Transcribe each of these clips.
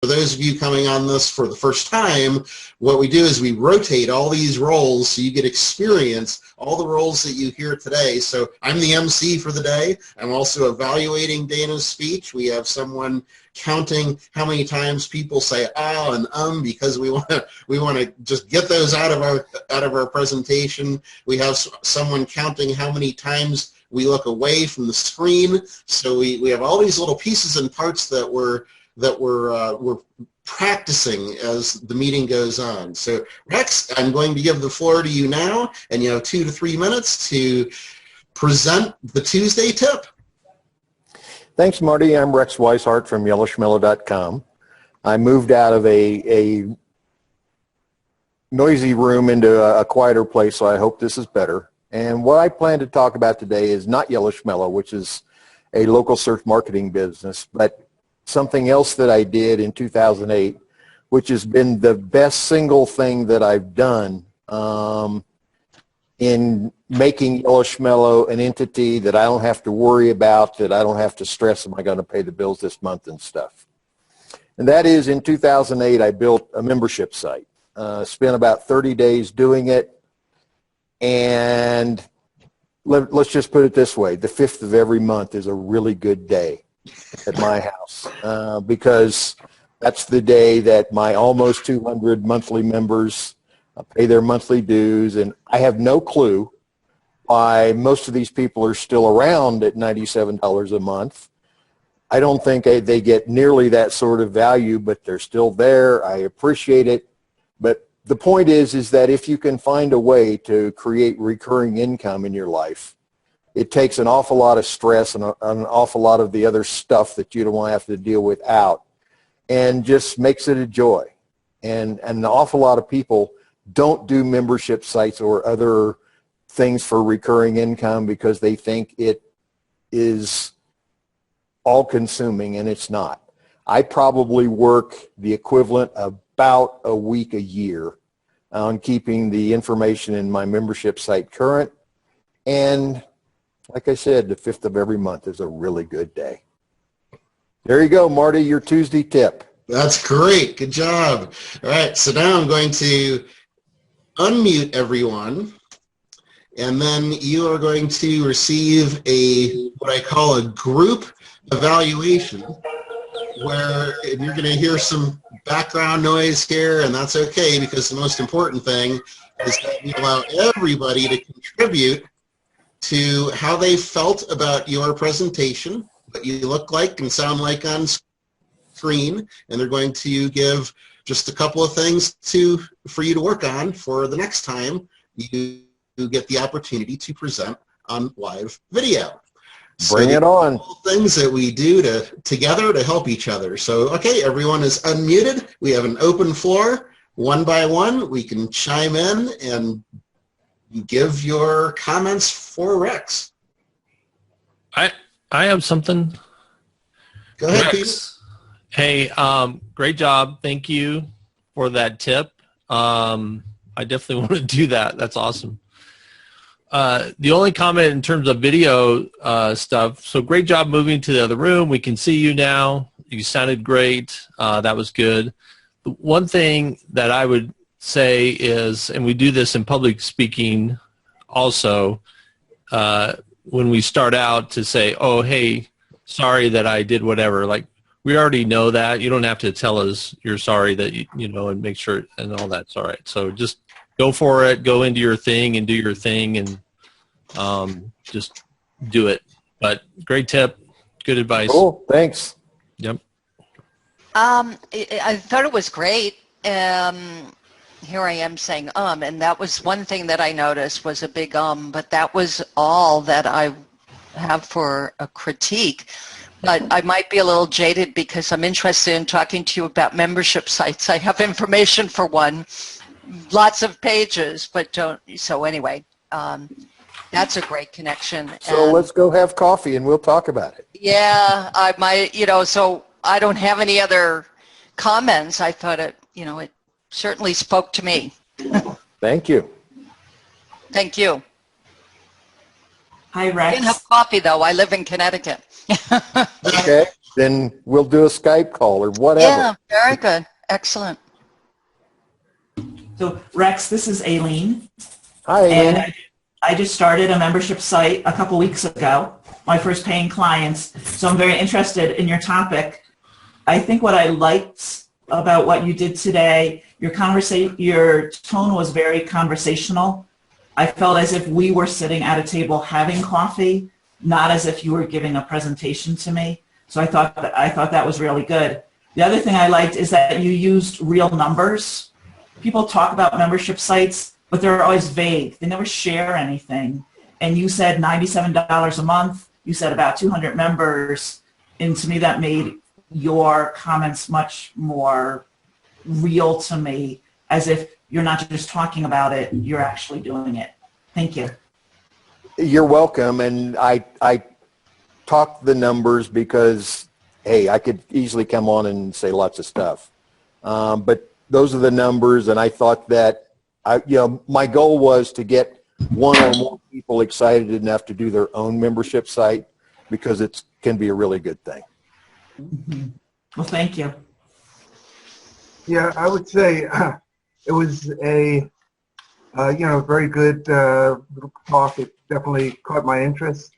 for those of you coming on this for the first time, what we do is we rotate all these roles so you get experience all the roles that you hear today. So I'm the MC for the day. I'm also evaluating Dana's speech. We have someone counting how many times people say and because we want to just get those out of our presentation. We have someone counting how many times we look away from the screen. So we have all these little pieces and parts that we're practicing as the meeting goes on. So Rex, I'm going to give the floor to you now, and you have 2 to 3 minutes to present the Tuesday tip. Thanks, Marty. I'm Rex Weishart from yellowschmellow.com. I moved out of a noisy room into a quieter place, so I hope this is better. And what I plan to talk about today is not Yellow Schmellow, which is a local search marketing business, but something else that I did in 2008, which has been the best single thing that I've done in making Yellow Schmellow an entity that I don't have to worry about, that I don't have to stress, am I going to pay the bills this month and stuff. And that is, in 2008, I built a membership site. Spent about 30 days doing it. And let's just put it this way, the 5th of every month is a really good day at my house because that's the day that my almost 200 monthly members pay their monthly dues, and I have no clue why most of these people are still around at $97 a month. I don't think they get nearly that sort of value, but they're still there. I appreciate it. But the point is that if you can find a way to create recurring income in your life, it takes an awful lot of stress and an awful lot of the other stuff that you don't want to have to deal with out, and just makes it a joy. And an awful lot of people don't do membership sites or other things for recurring income because they think it is all-consuming, and it's not. I probably work the equivalent of about a week a year on keeping the information in my membership site current, and like I said, the 5th of every month is a really good day. There you go, Marty, your Tuesday tip. That's great. Good job. All right, so now I'm going to unmute everyone, and then you are going to receive what I call a group evaluation, where you're going to hear some background noise here, and that's okay, because the most important thing is that we allow everybody to contribute to how they felt about your presentation, what you look like and sound like on screen, and they're going to give just a couple of things for you to work on for the next time you get the opportunity to present on live video. Bring it on. Things that we do together to help each other. So, okay, everyone is unmuted. We have an open floor. One by one, we can chime in and give your comments for Rex. I have something. Go ahead, Rex. Hey, great job. Thank you for that tip. I definitely want to do that. That's awesome. The only comment in terms of video stuff, so great job moving to the other room. We can see you now. You sounded great. That was good. The one thing that I would say is, and we do this in public speaking also, when we start out to say, oh, hey, sorry that I did whatever. Like, we already know that. You don't have to tell us you're sorry that, and make sure and all that's all right. So just go for it. Go into your thing and do your thing, and just do it. But great tip. Good advice. Cool. Thanks. Yep. I thought it was great. Here I am saying and that was one thing that I noticed was a big but that was all that I have for a critique. But I might be a little jaded because I'm interested in talking to you about membership sites. I have information for one, lots of pages, but don't. So anyway, that's a great connection. So let's go have coffee and we'll talk about it. Yeah, I might. So I don't have any other comments. I thought it certainly spoke to me. Thank you. Thank you. Hi, Rex. I didn't have coffee, though. I live in Connecticut. Okay. then we'll do a Skype call or whatever. Yeah, very good. Excellent. So Rex, this is Aileen. Hi, Aileen. And I just started a membership site a couple weeks ago, my first paying clients. So I'm very interested in your topic. I think what I liked about what you did today, your tone was very conversational. I felt as if we were sitting at a table having coffee, not as if you were giving a presentation to me. So I thought that was really good. The other thing I liked is that you used real numbers. People talk about membership sites, but they're always vague. They never share anything. And you said $97 a month. You said about 200 members. And to me, that made your comments much more real to me, as if you're not just talking about it, you're actually doing it. Thank you. You're welcome. And I talked the numbers because, hey, I could easily come on and say lots of stuff. But those are the numbers, and I thought that, my goal was to get one or more people excited enough to do their own membership site, because it can be a really good thing. Mm-hmm. Well, thank you. Yeah, I would say it was a very good little talk. It definitely caught my interest.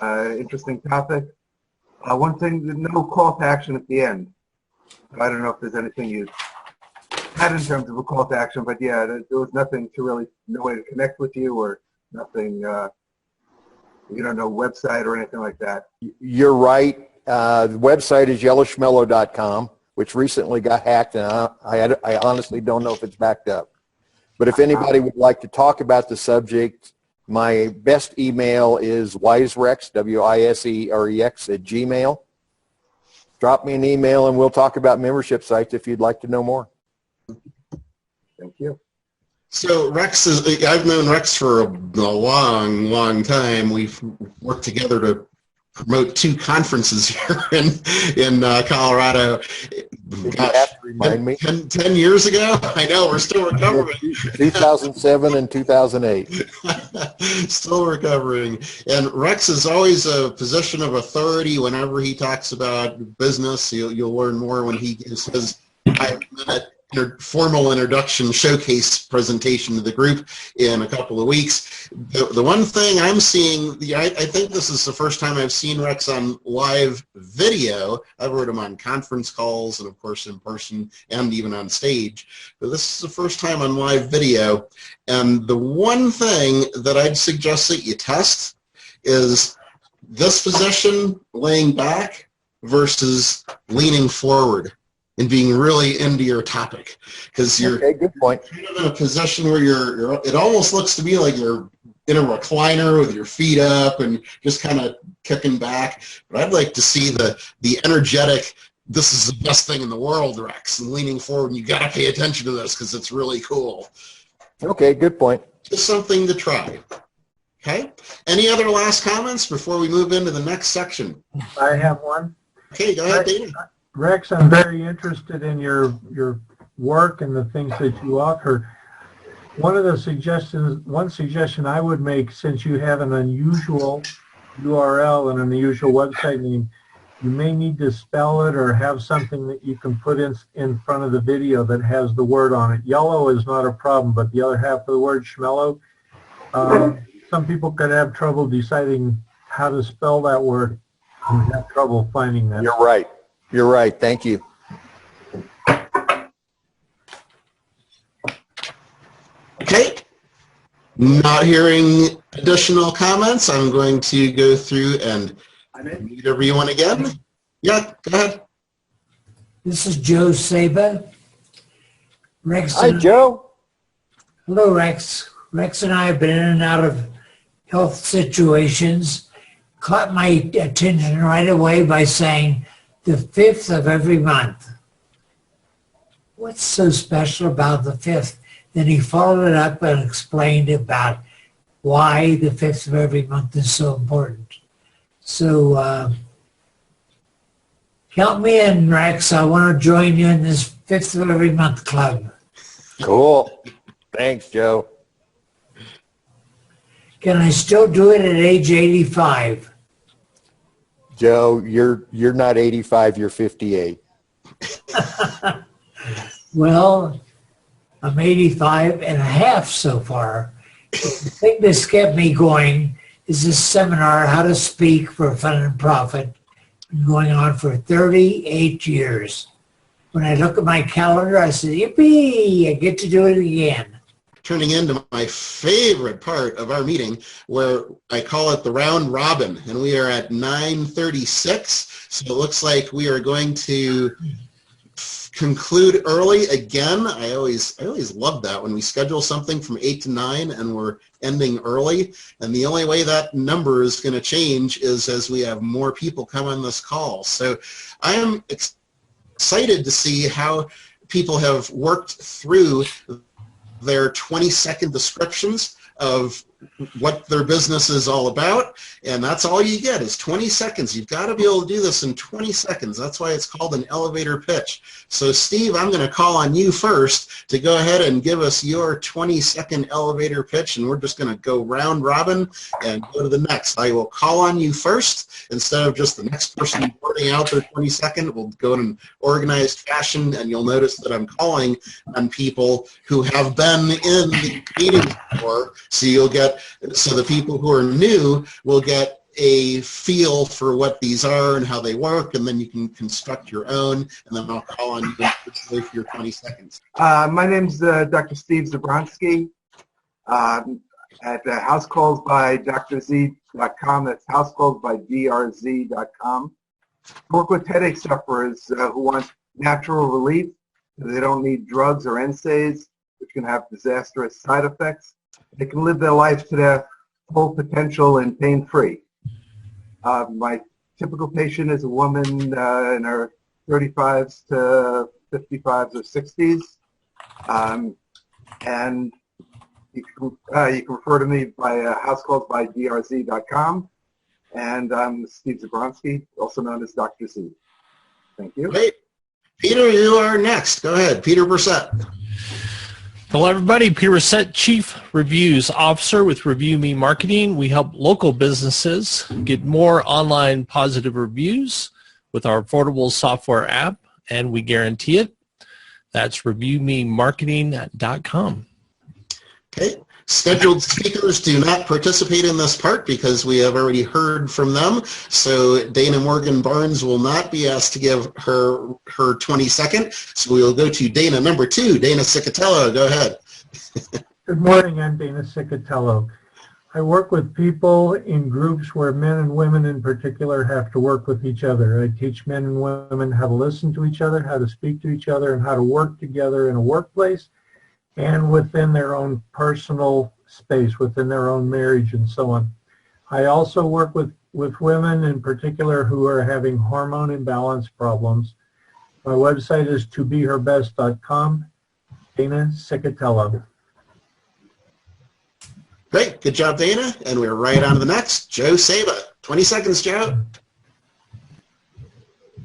Interesting topic. One thing, no call to action at the end. I don't know if there's anything you had in terms of a call to action, but yeah, there was nothing to really, no way to connect with you, or nothing, no website or anything like that. You're right. The website is yellowschmellow.com, which recently got hacked, and I honestly don't know if it's backed up. But if anybody would like to talk about the subject, my best email is wiserex, WISEREX, @gmail. Drop me an email, and we'll talk about membership sites if you'd like to know more. Thank you. So Rex I've known Rex for a long, long time. We've worked together to promote 2 conferences here in Colorado. You have to remind me. 10 years ago? I know, we're still recovering. 2007 and 2008. Still recovering. And Rex is always a position of authority whenever he talks about business. You'll learn more when he gives his 5-minute formal introduction showcase presentation to the group in a couple of weeks. The one thing I'm seeing, I think this is the first time I've seen Rex on live video. I've heard him on conference calls and, of course, in person and even on stage. But this is the first time on live video. And the one thing that I'd suggest that you test is this position, laying back, versus leaning forward and being really into your topic, because you're good point. kind of in a position where it almost looks to me like you're in a recliner with your feet up and just kind of kicking back. But I'd like to see the energetic, this is the best thing in the world, Rex, and leaning forward, and you got to pay attention to this because it's really cool. Okay, good point. Just something to try. Okay. Any other last comments before we move into the next section? I have one. Okay, go ahead, Dana. Rex, I'm very interested in your work and the things that you offer. One suggestion I would make, since you have an unusual URL and an unusual website name, you may need to spell it or have something that you can put in front of the video that has the word on it. Yellow is not a problem, but the other half of the word, schmellow, some people could have trouble deciding how to spell that word and have trouble finding that. You're right. You're right. Thank you. Okay. Not hearing additional comments, I'm going to go through and meet everyone again. Yeah, go ahead. This is Joe Saba. Rex. Hi, Joe. Hello, Rex. Rex and I have been in and out of health situations. Caught my attention right away by saying the 5th of every month. What's so special about the 5th? Then he followed it up and explained about why the 5th of every month is so important. So help me in, Rex. I want to join you in this 5th of every month club. Cool. Thanks, Joe. Can I still do it at age 85? Joe, you're not 85, you're 58. Well, I'm 85 and a half so far. The thing that's kept me going is this seminar, How to Speak for Fun and Profit, been going on for 38 years. When I look at my calendar, I say, yippee, I get to do it again. Turning into my favorite part of our meeting, where I call it the round robin, and we are at 9:36, so it looks like we are going to conclude early again. I always love that when we schedule something from 8 to 9 and we're ending early, and the only way that number is going to change is as we have more people come on this call. So I am excited to see how people have worked through their 20-second descriptions of what their business is all about, and that's all you get is 20 seconds. You've got to be able to do this in 20 seconds. That's why it's called an elevator pitch. So Steve, I'm going to call on you first to go ahead and give us your 20-second elevator pitch, and we're just going to go round robin and go to the next. I will call on you first instead of just the next person boarding out their 20-second. We'll go in an organized fashion, and you'll notice that I'm calling on people who have been in the meeting before, so the people who are new will get a feel for what these are and how they work, and then you can construct your own, and then I'll call on you for your 20 seconds. My name's Dr. Steve Zabronsky at housecallsbydrz.com. That's housecallsbydrz.com. I work with headache sufferers who want natural relief. They don't need drugs or NSAIDs, which can have disastrous side effects. They can live their life to their full potential and pain-free. My typical patient is a woman in her 35s to 55s or 60s. And you can refer to me by housecallsbydrz.com. And I'm Steve Zabronsky, also known as Dr. Z. Thank you. Great. Peter, you are next. Go ahead. Peter Brissett. Hello, everybody. Peter Brissett, Chief Reviews Officer with Review Me Marketing. We help local businesses get more online positive reviews with our affordable software app, and we guarantee it. That's reviewmemarketing.com. Okay. Scheduled speakers do not participate in this part because we have already heard from them. So Dana Morgan Barnes will not be asked to give her 20-second. So we will go to Dana number 2, Dana Cicatello. Go ahead. Good morning, I'm Dana Cicatello. I work with people in groups where men and women in particular have to work with each other. I teach men and women how to listen to each other, how to speak to each other, and how to work together in a workplace and within their own personal space, within their own marriage and so on. I also work with women in particular who are having hormone imbalance problems. My website is tobeherbest.com. Dana Cicatello. Great. Good job, Dana. And we're right on to the next. Joe Saba. 20 seconds, Joe.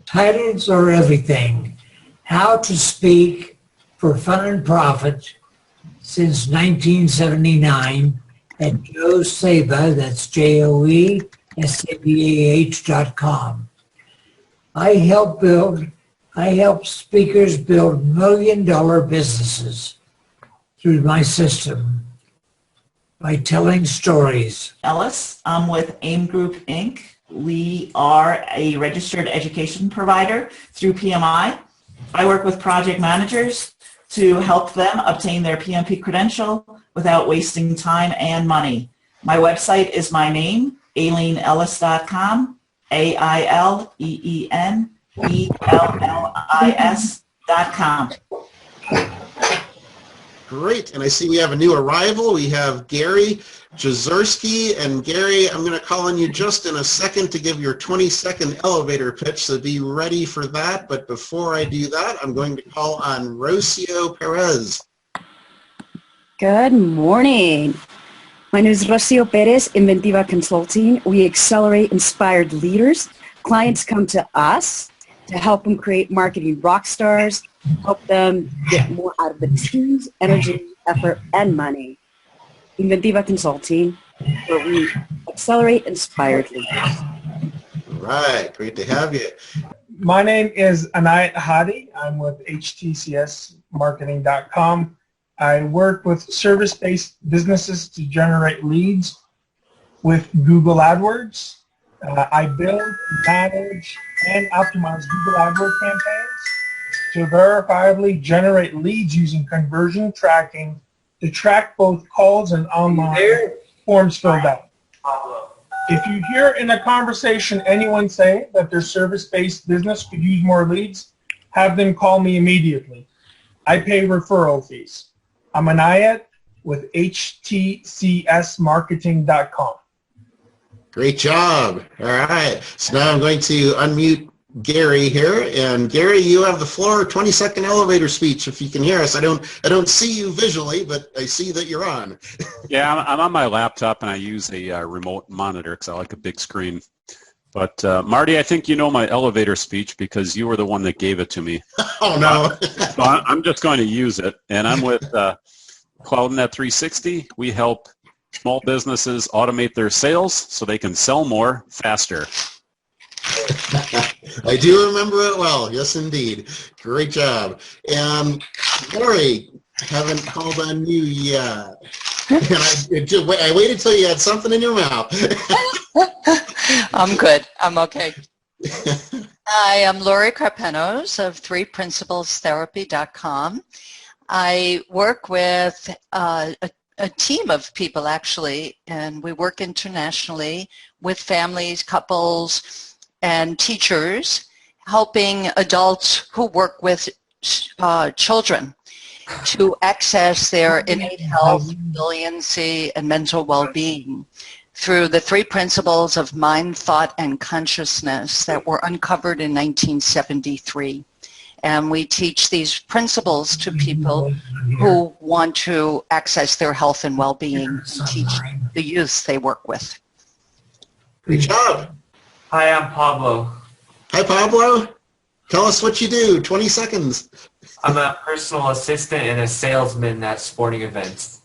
Titles are everything. How to speak for fun and profit since 1979 at Joe Saba, that's JOESABAH.com. I help speakers build million-dollar businesses through my system by telling stories. Ellis. I'm with AIM Group, Inc. We are a registered education provider through PMI. I work with project managers to help them obtain their PMP credential without wasting time and money. My website is my name, AileenEllis.com, AILEENELLIS.com. Great. And I see we have a new arrival. We have Gary Jazerski. And Gary, I'm going to call on you just in a second to give your 20-second elevator pitch, so be ready for that. But before I do that, I'm going to call on Rocio Perez. Good morning. My name is Rocio Perez, Inventiva Consulting. We accelerate inspired leaders. Clients come to us to help them create marketing rock stars, help them get more out of the team's energy, effort, and money. Inventiva Consulting, where we accelerate inspired leaders. right, great to have you. My name is Anayat Hadi. I'm with htcsmarketing.com. I work with service-based businesses to generate leads with Google AdWords. I build, manage, and optimize Google AdWords campaigns to verifiably generate leads using conversion tracking to track both calls and online forms filled out. If you hear in a conversation anyone say that their service-based business could use more leads, have them call me immediately. I pay referral fees. I'm Anayat with htcsmarketing.com. Great job. All right. So now I'm going to unmute Gary here. And Gary, you have the floor. 20-second elevator speech if you can hear us. I don't see you visually, but I see that you're on. Yeah, I'm on my laptop and I use a remote monitor because I like a big screen. But Marty, I think you know my elevator speech because you were the one that gave it to me. Oh, no. So I'm just going to use it. And I'm with CloudNet 360. We help small businesses automate their sales so they can sell more faster. I do remember it well. Yes, indeed. Great job. And Lori, haven't called on you yet. And I waited till you had something in your mouth. I'm good. I'm okay. I am Lori Carpenos of 3principlestherapy.com. I work with a team of people, actually, and we work internationally with families, couples, and teachers, helping adults who work with children to access their innate health, resiliency, and mental well-being through the 3 principles of mind, thought, and consciousness that were uncovered in 1973. And we teach these principles to people who want to access their health and well-being and teach the youth they work with. Great job. Hi, I'm Pablo. Hi, Pablo. Tell us what you do. 20 seconds. I'm a personal assistant and a salesman at sporting events.